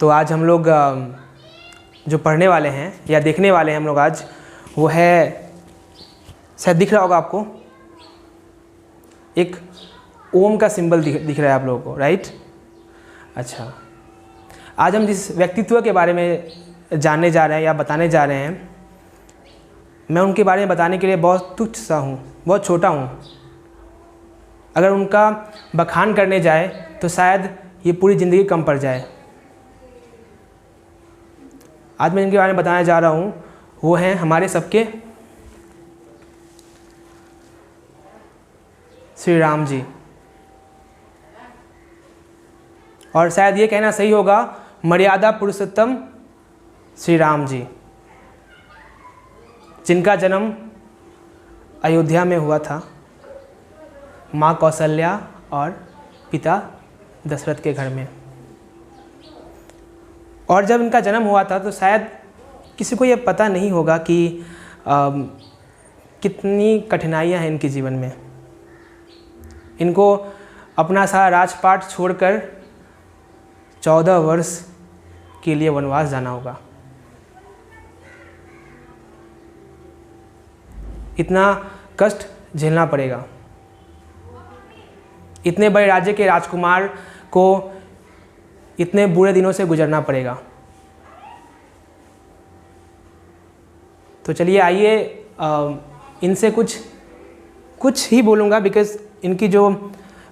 तो आज हम लोग जो पढ़ने वाले हैं या देखने वाले हैं हम लोग आज, वो है, शायद दिख रहा होगा आपको, एक ओम का सिंबल दिख रहा है आप लोगों को, राइट? अच्छा, आज हम जिस व्यक्तित्व के बारे में जानने जा रहे हैं या बताने जा रहे हैं, मैं उनके बारे में बताने के लिए बहुत तुच्छ सा हूँ, बहुत छोटा हूँ। अगर उनका बखान करने जाए तो शायद ये पूरी ज़िंदगी कम पड़ जाए। आज मैं इनके बारे में बताने जा रहा हूँ, वो हैं हमारे सबके श्री राम जी। और शायद ये कहना सही होगा, मर्यादा पुरुषोत्तम श्री राम जी, जिनका जन्म अयोध्या में हुआ था, माँ कौशल्या और पिता दशरथ के घर में। और जब इनका जन्म हुआ था तो शायद किसी को ये पता नहीं होगा कि कितनी कठिनाइयाँ हैं इनके जीवन में। इनको अपना सारा राजपाट छोड़कर 14 वर्ष के लिए वनवास जाना होगा। इतना कष्ट झेलना पड़ेगा। इतने बड़े राज्य के राजकुमार को इतने बुरे दिनों से गुजरना पड़ेगा। तो चलिए आइए इनसे कुछ ही बोलूँगा, बिकॉज़ इनकी जो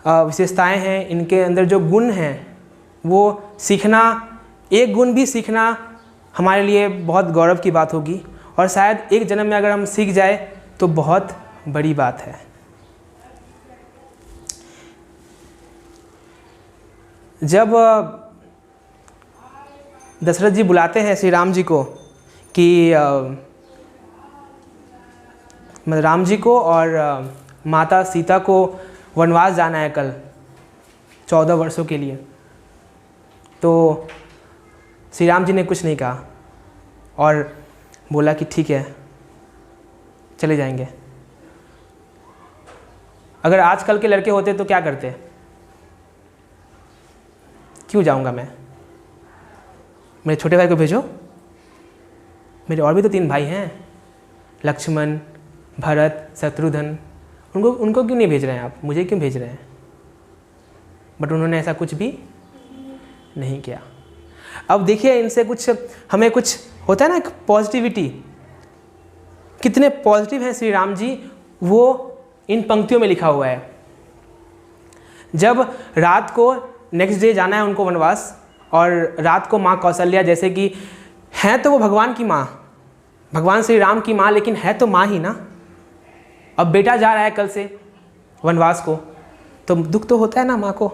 विशेषताएं हैं, इनके अंदर जो गुण हैं, वो सीखना, एक गुण भी सीखना हमारे लिए बहुत गौरव की बात होगी। और शायद एक जन्म में अगर हम सीख जाए तो बहुत बड़ी बात है। जब दशरथ जी बुलाते हैं श्री राम जी को कि राम जी को और माता सीता को वनवास जाना है कल 14 वर्षों के लिए, तो श्री राम जी ने कुछ नहीं कहा और बोला कि ठीक है, चले जाएंगे। अगर आजकल के लड़के होते तो क्या करते? क्यों जाऊंगा मैं? मेरे छोटे भाई को भेजो। मेरे और भी तो 3 भाई हैं, लक्ष्मण, भरत, शत्रुघ्न। उनको क्यों नहीं भेज रहे हैं आप? मुझे क्यों भेज रहे हैं? बट उन्होंने ऐसा कुछ भी नहीं किया। अब देखिए, इनसे हमें कुछ होता है ना, एक पॉजिटिविटी। कितने पॉजिटिव हैं श्री राम जी, वो इन पंक्तियों में लिखा हुआ है। जब रात को नेक्स्ट डे जाना है उनको वनवास, और रात को माँ कौशल्या, जैसे कि हैं तो वो भगवान की माँ, भगवान श्री राम की माँ, लेकिन है तो माँ ही ना। अब बेटा जा रहा है कल से वनवास को, तो दुख तो होता है ना माँ को,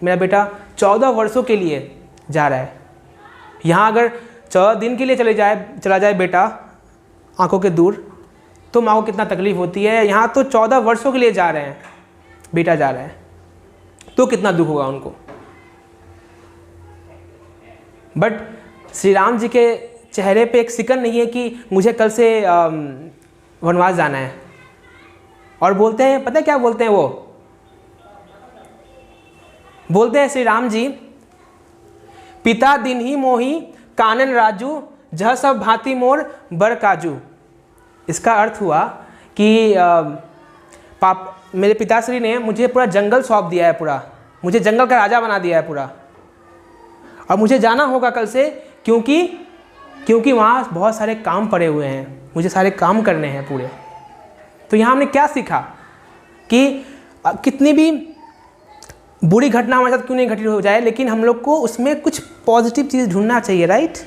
मेरा बेटा 14 वर्षों के लिए जा रहा है। यहाँ अगर 14 दिन के लिए चला जाए बेटा आंखों के दूर, तो माँ को कितना तकलीफ होती है। यहाँ तो 14 वर्षों के लिए जा रहे हैं, बेटा जा रहा है, तो कितना दुख होगा उनको। बट श्री राम जी के चेहरे पे एक सिकन नहीं है कि मुझे कल से वनवास जाना है। और बोलते हैं, पता है क्या बोलते हैं? वो बोलते हैं श्री राम जी, पिता दिन ही मोही कानन राजू, जह सब भांति मोर बर काजू। इसका अर्थ हुआ कि मेरे पिताश्री ने मुझे पूरा जंगल सौंप दिया है, पूरा मुझे जंगल का राजा बना दिया है पूरा, और मुझे जाना होगा कल से, क्योंकि वहाँ बहुत सारे काम पड़े हुए हैं, मुझे सारे काम करने हैं पूरे। तो यहाँ हमने क्या सीखा कि कितनी भी बुरी घटना हमारे साथ क्यों नहीं घटित हो जाए, लेकिन हम लोग को उसमें कुछ पॉजिटिव चीज़ ढूंढना चाहिए, राइट?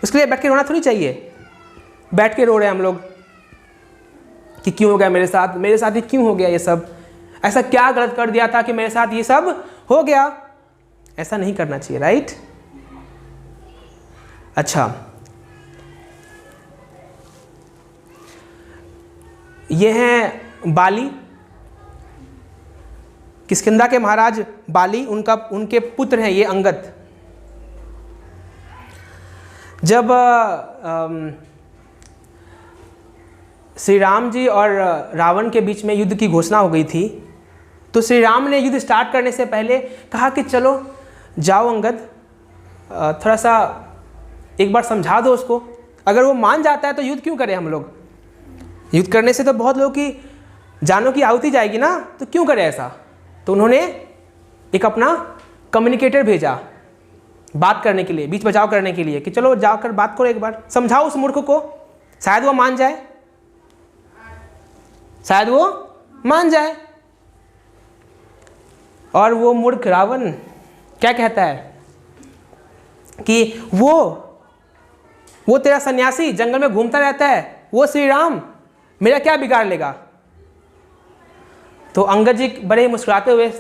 उसके लिए बैठ के रोना थोड़ी चाहिए। बैठ के रो रहे हैं हम लोग कि क्यों हो गया मेरे साथ ही क्यों हो गया ये सब, ऐसा क्या गलत कर दिया था कि मेरे साथ ये सब हो गया। ऐसा नहीं करना चाहिए, राइट? अच्छा, ये हैं बाली, किष्किंधा के महाराज बाली, उनके पुत्र हैं ये अंगद। जब श्री राम जी और रावण के बीच में युद्ध की घोषणा हो गई थी, तो श्री राम ने युद्ध स्टार्ट करने से पहले कहा कि चलो जाओ अंगद, थोड़ा सा एक बार समझा दो उसको। अगर वो मान जाता है तो युद्ध क्यों करें हम लोग? युद्ध करने से तो बहुत लोगों की जानों की आहुति जाएगी ना, तो क्यों करें ऐसा? तो उन्होंने एक अपना कम्युनिकेटर भेजा बात करने के लिए, बीच बचाव करने के लिए, कि चलो जाकर बात करो, एक बार समझाओ उस मूर्ख को, शायद वो मान जाए, शायद वो मान जाए। और वो मूर्ख रावण क्या कहता है कि वो तेरा सन्यासी जंगल में घूमता रहता है, वो श्री राम मेरा क्या बिगाड़ लेगा? तो अंगद जी बड़े मुस्कुराते हुए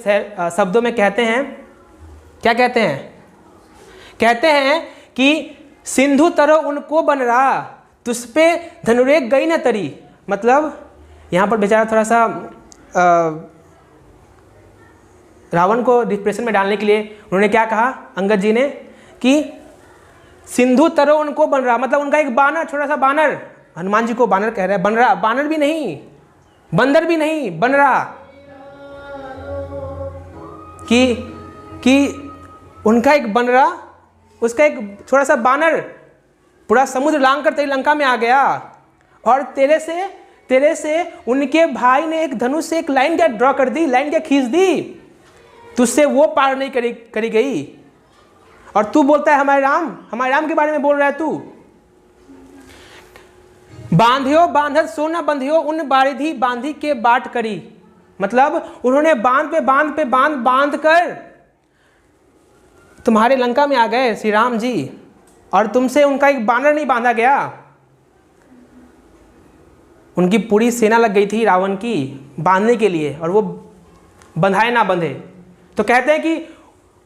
शब्दों में कहते हैं, क्या कहते हैं? कहते हैं कि सिंधु तरो उनको बन रहा, तुझ पे धनुरेग गई न तरी। मतलब यहाँ पर बेचारा थोड़ा सा रावण को डिप्रेशन में डालने के लिए उन्होंने क्या कहा अंगद जी ने, कि सिंधु तरो उनको बन रहा, मतलब उनका एक बानर, छोटा सा बानर, हनुमान जी को बानर कह रहा है, बन रहा, बानर भी नहीं, बंदर भी नहीं, बन रहा, कि उनका एक बन रहा, उसका एक छोटा सा बानर पूरा समुद्र लांग कर तेरी लंका में आ गया, और तेरे से उनके भाई ने एक धनुष से एक लाइन क्या ड्रॉ कर दी, लाइन क्या खींच दी, तुझसे वो पार नहीं करी गई, और तू बोलता है हमारे राम के बारे में बोल रहा है तू। बांधियो बांधत सो न बंधियो, उन बारिधि बांधी के बाट करी। मतलब उन्होंने बांध पे बांध कर तुम्हारे लंका में आ गए श्री राम जी, और तुमसे उनका एक बानर नहीं बांधा गया। उनकी पूरी सेना लग गई थी रावण की बांधने के लिए, और वो बंधाए ना बंधे। तो कहते हैं कि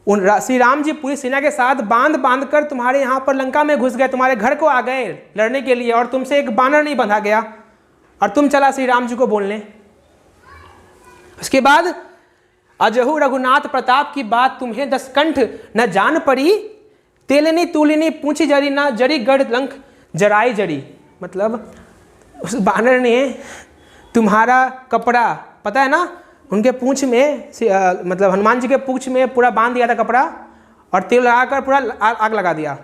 श्री राम जी पूरी सेना के साथ बांध कर तुम्हारे यहाँ पर लंका में घुस गए, तुम्हारे घर को आ गए लड़ने के लिए, और तुमसे एक बानर नहीं बंधा गया, और तुम चला श्री राम जी को बोलने। उसके बाद अजहु रघुनाथ प्रताप की बात तुम्हें 10 कंठ न जान पड़ी, तेलनी तूलिनी पूछी जरी ना जरी गढ़ लंक जराई जरी। मतलब उस बानर ने तुम्हारा कपड़ा, पता है ना, उनके पूंछ में मतलब हनुमान जी के पूंछ में पूरा बांध दिया था कपड़ा, और तेल लगाकर पूरा आग लगा दिया।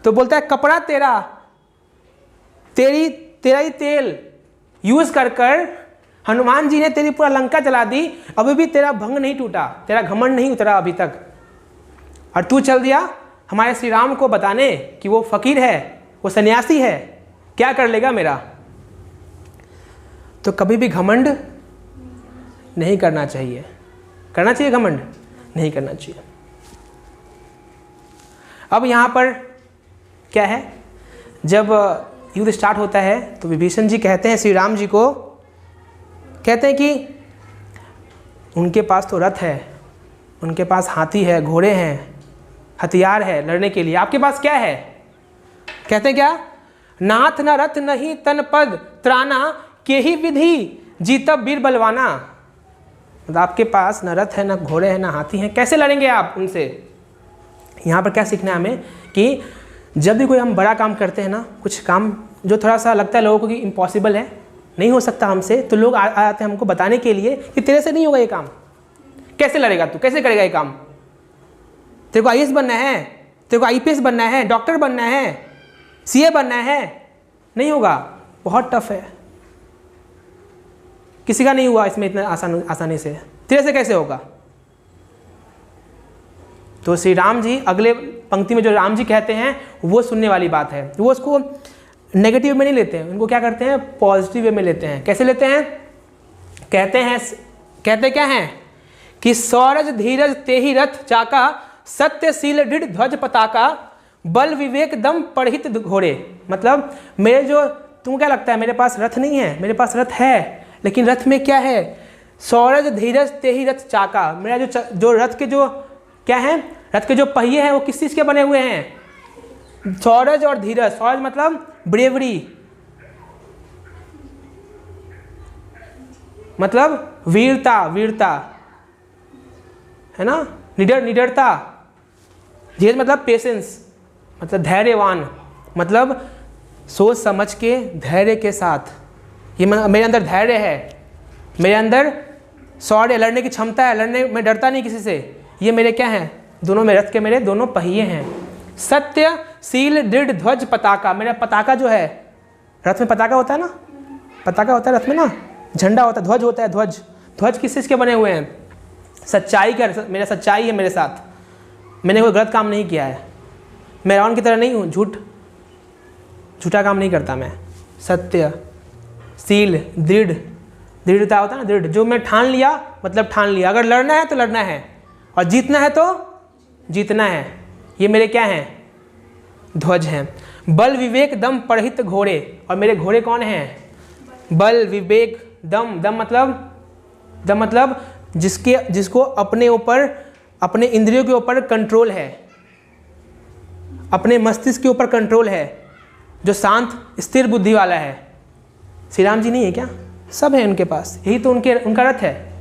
तो बोलता है कपड़ा तेरा ही तेल यूज कर हनुमान जी ने तेरी पूरा लंका जला दी, अभी भी तेरा भंग नहीं टूटा, तेरा घमंड नहीं उतरा अभी तक, और तू चल दिया हमारे श्री राम को बताने कि वो फकीर है, वो सन्यासी है, क्या कर लेगा मेरा। तो कभी भी घमंड नहीं करना चाहिए। करना चाहिए घमंड? नहीं करना चाहिए। अब यहाँ पर क्या है, जब युद्ध स्टार्ट होता है तो विभीषण जी कहते हैं श्री राम जी को, कहते हैं कि उनके पास तो रथ है, उनके पास हाथी है, घोड़े हैं, हथियार है लड़ने के लिए, आपके पास क्या है? कहते हैं क्या, नाथ न रथ नहीं तन पद त्राना, के ही विधि जीतब वीर बलवाना। मतलब आपके पास न रथ है, न घोड़े हैं, न हाथी हैं, कैसे लड़ेंगे आप उनसे? यहाँ पर क्या सीखना है हमें, कि जब भी कोई हम बड़ा काम करते हैं ना, कुछ काम जो थोड़ा सा लगता है लोगों को कि इम्पॉसिबल है, नहीं हो सकता हमसे, तो लोग आते हैं हमको बताने के लिए कि तेरे से नहीं होगा ये काम, कैसे लड़ेगा तू, कैसे करेगा ये काम, तेरे को IAS बनना है, तेरे को IPS बनना है, डॉक्टर बनना है, CA बनना है, नहीं होगा, बहुत टफ है, किसी का नहीं हुआ इसमें इतना आसानी से, तेरे से कैसे होगा? तो श्री राम जी अगले पंक्ति में जो राम जी कहते हैं वो सुनने वाली बात है, वो उसको नेगेटिव में नहीं लेते हैं, उनको क्या करते हैं, पॉजिटिव वे में लेते हैं। कैसे लेते हैं? कहते क्या हैं कि सौरज धीरज तेहि रथ चाका, सत्यशील दृढ़ ध्वज पताका, बल विवेक दम पढ़ित घोड़े। मतलब मेरे जो, तुम क्या लगता है मेरे पास रथ नहीं है? मेरे पास रथ है, लेकिन रथ में क्या है? सौरज धीरज तेहि रथ चाका। मेरा जो रथ के जो क्या है, रथ के जो पहिए हैं वो किस चीज़ के बने हुए हैं? सौरज और धीरज। सौरज मतलब ब्रेवरी, मतलब वीरता है ना, निडरता। धीरज मतलब पेशेंस, मतलब धैर्यवान, मतलब सोच समझ के धैर्य के साथ, ये मेरे अंदर धैर्य है, मेरे अंदर शौर्य, लड़ने की क्षमता है, लड़ने में डरता नहीं किसी से, ये मेरे क्या हैं, दोनों में रथ के मेरे दोनों पहिए हैं। सत्य शील दृढ़ ध्वज पताका, मेरा पताका जो है, रथ में पताका होता है ना, पताका होता है रथ में ना, झंडा होता है, ध्वज होता है, ध्वज, ध्वज किस चीज़ के बने हुए हैं? सच्चाई का, मेरा सच्चाई है मेरे साथ, मैंने कोई गलत काम नहीं किया है, मैं रावण की तरह नहीं हूँ, झूठा काम नहीं करता मैं। सत्य शील दृढ़, दृढ़ता होता है ना, दृढ़, जो मैं ठान लिया मतलब ठान लिया, अगर लड़ना है तो लड़ना है और जीतना है तो जीतना है, ये मेरे क्या हैं? ध्वज हैं। बल विवेक दम परहित घोड़े, और मेरे घोड़े कौन हैं? बल विवेक दम, दम मतलब जिसको अपने ऊपर, अपने इंद्रियों के ऊपर कंट्रोल है, अपने मस्तिष्क के ऊपर कंट्रोल है, जो शांत स्थिर बुद्धि वाला है। श्री राम जी नहीं है क्या? सब है उनके पास, यही तो उनका रथ है,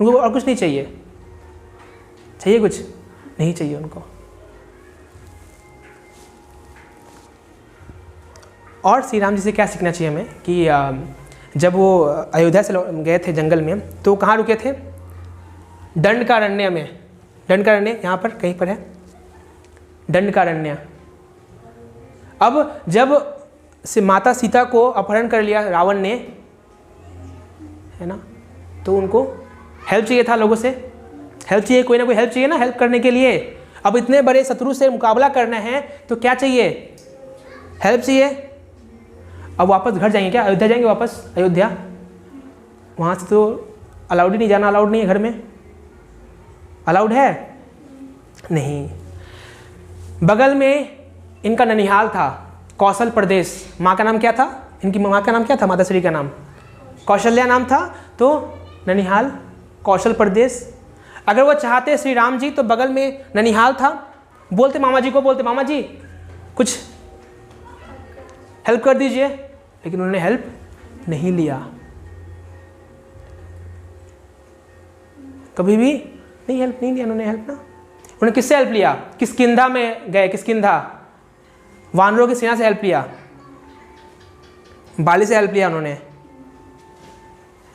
उनको और कुछ नहीं चाहिए। चाहिए कुछ? नहीं चाहिए उनको। और श्री राम जी से क्या सीखना चाहिए हमें कि जब वो अयोध्या से गए थे जंगल में, तो कहाँ रुके थे? दंडकारण्य में। दंडकारण्य यहाँ पर कहीं पर है, दंडकारण्य। अब जब से माता सीता को अपहरण कर लिया रावण ने, है ना, तो उनको हेल्प चाहिए था, लोगों से हेल्प चाहिए, कोई ना कोई हेल्प चाहिए ना, हेल्प करने के लिए। अब इतने बड़े शत्रु से मुकाबला करना है तो क्या चाहिए? हेल्प चाहिए। अब वापस घर जाएंगे क्या? अयोध्या जाएंगे वापस? अयोध्या वहाँ से तो अलाउड ही नहीं, जाना अलाउड नहीं है, घर में अलाउड है नहीं। बगल में इनका ननिहाल था, कौशल प्रदेश। माँ का नाम क्या था? इनकी माँ का नाम क्या था? माता श्री का नाम कौशल्या नाम था, तो ननिहाल कौशल प्रदेश। अगर वो चाहते श्री राम जी तो बगल में ननिहाल था, बोलते मामा जी को, बोलते मामा जी कुछ हेल्प कर दीजिए, लेकिन उन्होंने हेल्प नहीं लिया, कभी भी नहीं हेल्प नहीं लिया उन्होंने, हेल्प ना। उन्होंने किससे हेल्प लिया? किष्किंधा में गए, किष्किंधा वानरों की सेना से हेल्प लिया, बाली से हेल्प लिया उन्होंने, है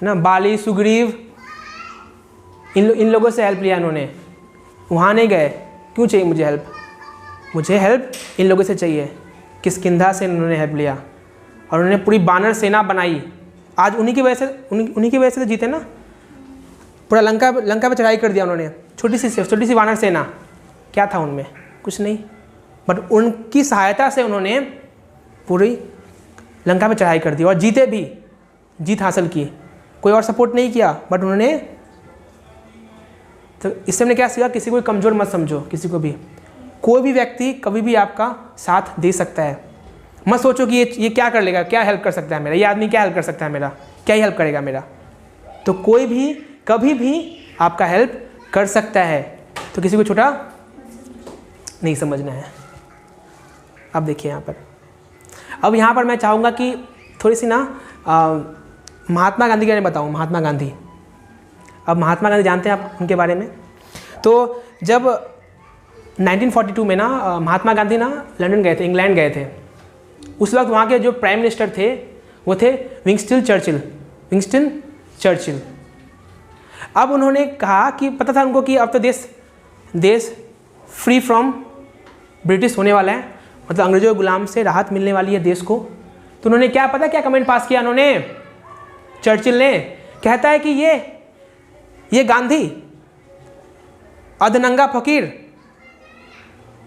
ना, बाली सुग्रीव इन लोगों से हेल्प लिया उन्होंने। वहाँ नहीं गए, क्यों चाहिए मुझे हेल्प? मुझे हेल्प इन लोगों से चाहिए। किष्किंधा से उन्होंने हेल्प लिया और उन्होंने पूरी बानर सेना बनाई। आज उन्हीं की वजह से तो जीते ना, पूरा लंका पे चढ़ाई कर दिया उन्होंने। छोटी सी वानर सेना, क्या था उनमें? कुछ नहीं, बट उनकी सहायता से उन्होंने पूरी लंका पे चढ़ाई कर दी और जीते भी, जीत हासिल की। कोई और सपोर्ट नहीं किया, बट उन्होंने, तो इससे हमने क्या सीखा? किसी को कमज़ोर मत समझो, किसी को भी। कोई भी व्यक्ति कभी भी आपका साथ दे सकता है। मत सोचो कि ये क्या कर लेगा, क्या हेल्प कर सकता है मेरा, ये आदमी क्या हेल्प कर सकता है मेरा, क्या ही हेल्प करेगा मेरा। तो कोई भी कभी भी आपका हेल्प कर सकता है, तो किसी को छोटा नहीं समझना है। अब देखिए यहाँ पर, अब यहाँ पर मैं चाहूँगा कि थोड़ी सी ना महात्मा गांधी के बारे में बताऊँ। महात्मा गांधी, अब महात्मा गांधी जानते हैं आप उनके बारे में? तो जब 1942 में ना महात्मा गांधी ना लंदन गए थे, इंग्लैंड गए थे। उस वक्त वहाँ के जो प्राइम मिनिस्टर थे वो थे विंस्टन चर्चिल। अब उन्होंने कहा कि पता था उनको कि अब तो देश फ्री फ्रॉम ब्रिटिश होने वाला है, मतलब अंग्रेजों के गुलाम से राहत मिलने वाली है देश को। तो उन्होंने क्या कमेंट पास किया उन्होंने? चर्चिल ने कहता है कि ये गांधी अधनंगा फकीर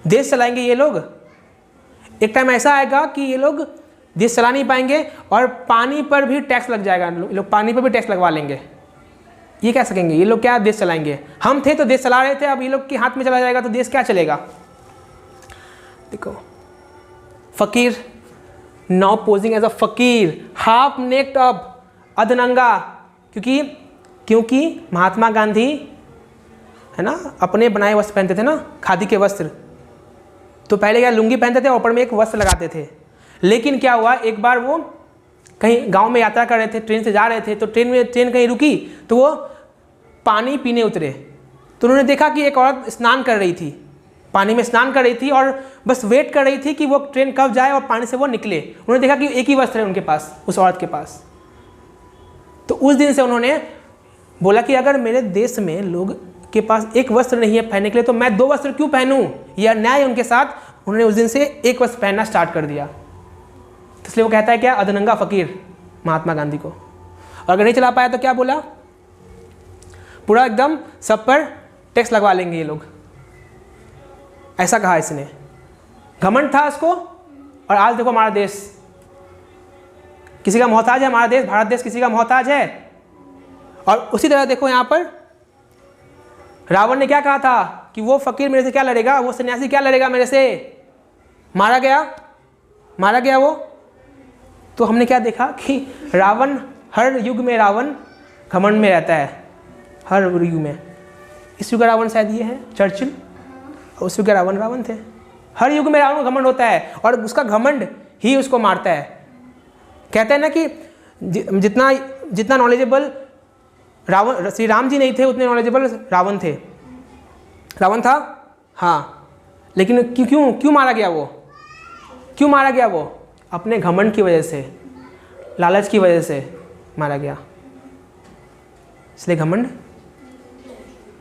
देश चलाएंगे, ये लोग एक टाइम ऐसा आएगा कि ये लोग देश चला नहीं पाएंगे और पानी पर भी टैक्स लग जाएगा, लोग पानी पर भी टैक्स लगवा लेंगे, ये क्या सकेंगे, ये लोग क्या देश चलाएंगे? हम थे तो देश चला रहे थे, अब ये लोग के हाथ में चला जाएगा तो देश क्या चलेगा? देखो, फकीर नाउ पोजिंग एज अ फकीर, हाफ नेक्ड अप, अधनंगा, क्योंकि महात्मा गांधी, है ना, अपने बनाए वस्त्र पहनते थे ना, खादी के वस्त्र। तो पहले क्या लुंगी पहनते थे, ऊपर में एक वस्त्र लगाते थे। लेकिन क्या हुआ, एक बार वो कहीं गांव में यात्रा कर रहे थे, ट्रेन से जा रहे थे, तो ट्रेन कहीं रुकी तो वो पानी पीने उतरे। तो उन्होंने देखा कि एक औरत स्नान कर रही थी, पानी में स्नान कर रही थी और बस वेट कर रही थी कि वो ट्रेन कब जाए और पानी से वो निकले। उन्होंने देखा कि एक ही वस्त्र है उनके पास, उस औरत के पास। तो उस दिन से उन्होंने बोला कि अगर मेरे देश में लोग के पास एक वस्त्र नहीं है पहनने के लिए तो मैं 2 वस्त्र क्यों पहनूं? यह अन्याय उनके साथ। उन्होंने उस दिन से एक वस्त्र पहनना स्टार्ट कर दिया। तो इसलिए वो कहता है क्या, अधनंगा फ़कीर महात्मा गांधी को। और अगर नहीं चला पाया तो क्या बोला, पूरा एकदम सब पर टैक्स लगवा लेंगे ये लोग, ऐसा कहा इसने। घमंड था उसको। और आज देखो हमारा देश किसी का मोहताज है, हमारा देश भारत देश किसी का मोहताज है। और उसी तरह देखो यहाँ पर रावण ने क्या कहा था कि वो फकीर मेरे से क्या लड़ेगा, वो सन्यासी क्या लड़ेगा मेरे से, मारा गया वो। तो हमने क्या देखा कि रावण, हर युग में रावण घमंड में रहता है, हर युग में। इस युग का रावण शायद ये है चर्चिल, और उस युग के रावण थे। हर युग में रावण घमंड होता है और उसका घमंड ही उसको मारता है। कहते हैं ना कि जितना नॉलेजेबल रावण, श्री राम जी नहीं थे उतने नॉलेजेबल रावण थे। रावण था हाँ, लेकिन क्यों मारा गया वो, क्यों मारा गया वो, अपने घमंड की वजह से, लालच की वजह से मारा गया। इसलिए घमंड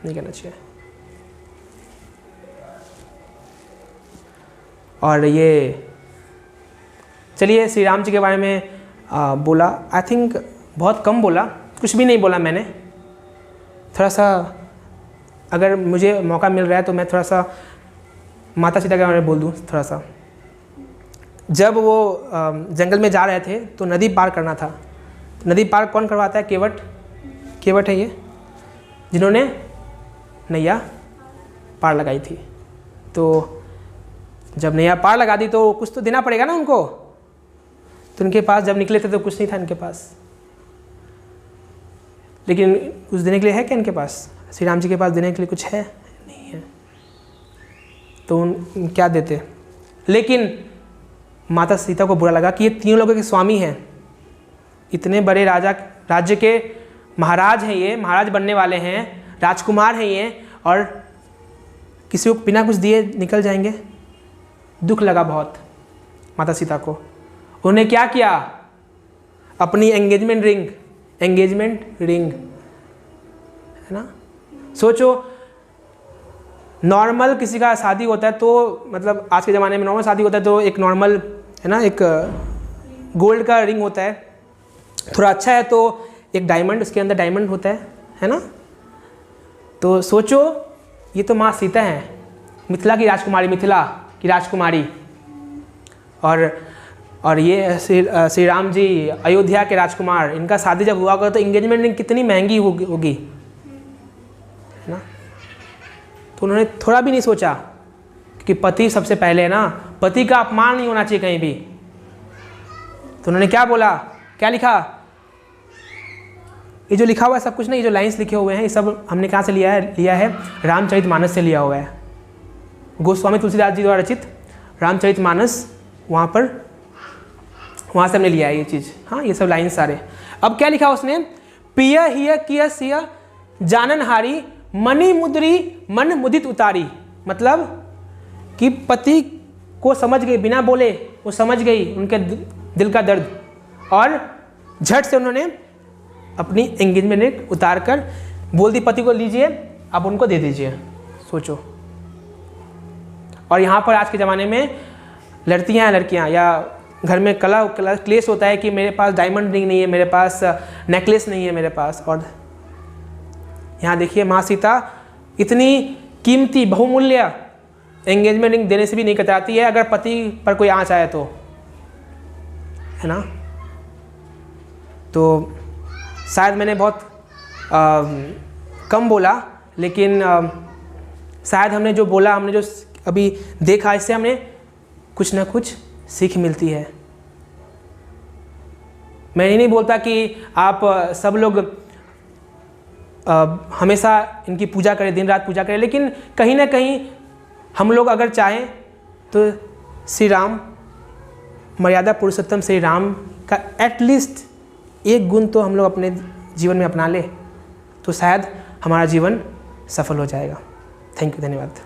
नहीं करना चाहिए। और ये चलिए श्री राम जी के बारे में बोला, आई थिंक बहुत कम बोला, कुछ भी नहीं बोला मैंने। थोड़ा सा अगर मुझे मौका मिल रहा है तो मैं थोड़ा सा माता सीता के बारे में बोल दूँ थोड़ा सा। जब वो जंगल में जा रहे थे तो नदी पार करना था। नदी पार कौन करवाता है, केवट है ये, जिन्होंने नैया पार लगाई थी। तो जब नैया पार लगा दी तो कुछ तो देना पड़ेगा ना उनको। तो उनके पास जब निकले थे तो कुछ नहीं था इनके पास, लेकिन कुछ देने के लिए है क्या इनके पास, श्री राम जी के पास देने के लिए कुछ है नहीं है, तो क्या देते। लेकिन माता सीता को बुरा लगा कि ये तीनों लोगों के स्वामी हैं, इतने बड़े राज्य के महाराज हैं, ये महाराज बनने वाले हैं, राजकुमार हैं ये, और किसी को बिना कुछ दिए निकल जाएंगे। दुख लगा बहुत माता सीता को। उन्होंने क्या किया, अपनी एंगेजमेंट रिंग है ना, सोचो नॉर्मल किसी का शादी होता है तो मतलब आज के ज़माने में नॉर्मल शादी होता है तो एक नॉर्मल है ना, एक गोल्ड का रिंग होता है, थोड़ा अच्छा है तो एक डायमंड, उसके अंदर डायमंड होता है ना। तो सोचो ये तो माँ सीता हैं, मिथिला की राजकुमारी, और ये श्री राम जी अयोध्या के राजकुमार। इनका शादी जब हुआ होगा तो एंगेजमेंट रिंग कितनी महंगी होगी है ना। तो उन्होंने थोड़ा भी नहीं सोचा कि पति सबसे पहले है ना, पति का अपमान नहीं होना चाहिए कहीं भी। तो उन्होंने क्या बोला, क्या लिखा, ये जो लिखा हुआ है सब कुछ नहीं, ये जो लाइंस लिखे हुए हैं ये सब हमने कहाँ से लिया है रामचरितमानस से लिया हुआ है। गोस्वामी तुलसीदास जी द्वारा रचित रामचरितमानस, वहाँ से हमने लिया है ये चीज़। हाँ, ये सब लाइन सारे। अब क्या लिखा उसने, पिय हिय किय सिय जाननहारी मणि मुद्री मन मुदित उतारी। मतलब कि पति को समझ गई, बिना बोले वो समझ गई उनके दिल का दर्द, और झट से उन्होंने अपनी एंगेजमेंट रिंग उतार कर बोल दी पति को, लीजिए आप उनको दे दीजिए। सोचो। और यहाँ पर आज के ज़माने में लड़कियाँ या घर में क्लेश होता है कि मेरे पास डायमंड रिंग नहीं है, मेरे पास नेकलेस नहीं है मेरे पास। और यहाँ देखिए माँ सीता इतनी कीमती बहुमूल्य एंगेजमेंट रिंग देने से भी नहीं कतराती है अगर पति पर कोई आँच आए तो, है ना। तो शायद मैंने बहुत कम बोला, लेकिन शायद हमने जो बोला, हमने जो अभी देखा, इससे हमें कुछ ना कुछ सीख मिलती है। मैं ये नहीं बोलता कि आप सब लोग हमेशा इनकी पूजा करें, दिन रात पूजा करें, लेकिन कहीं ना कहीं हम लोग अगर चाहें तो श्री राम, मर्यादा पुरुषोत्तम श्री राम का एटलीस्ट एक गुण तो हम लोग अपने जीवन में अपना ले तो शायद हमारा जीवन सफल हो जाएगा। थैंक यू, धन्यवाद।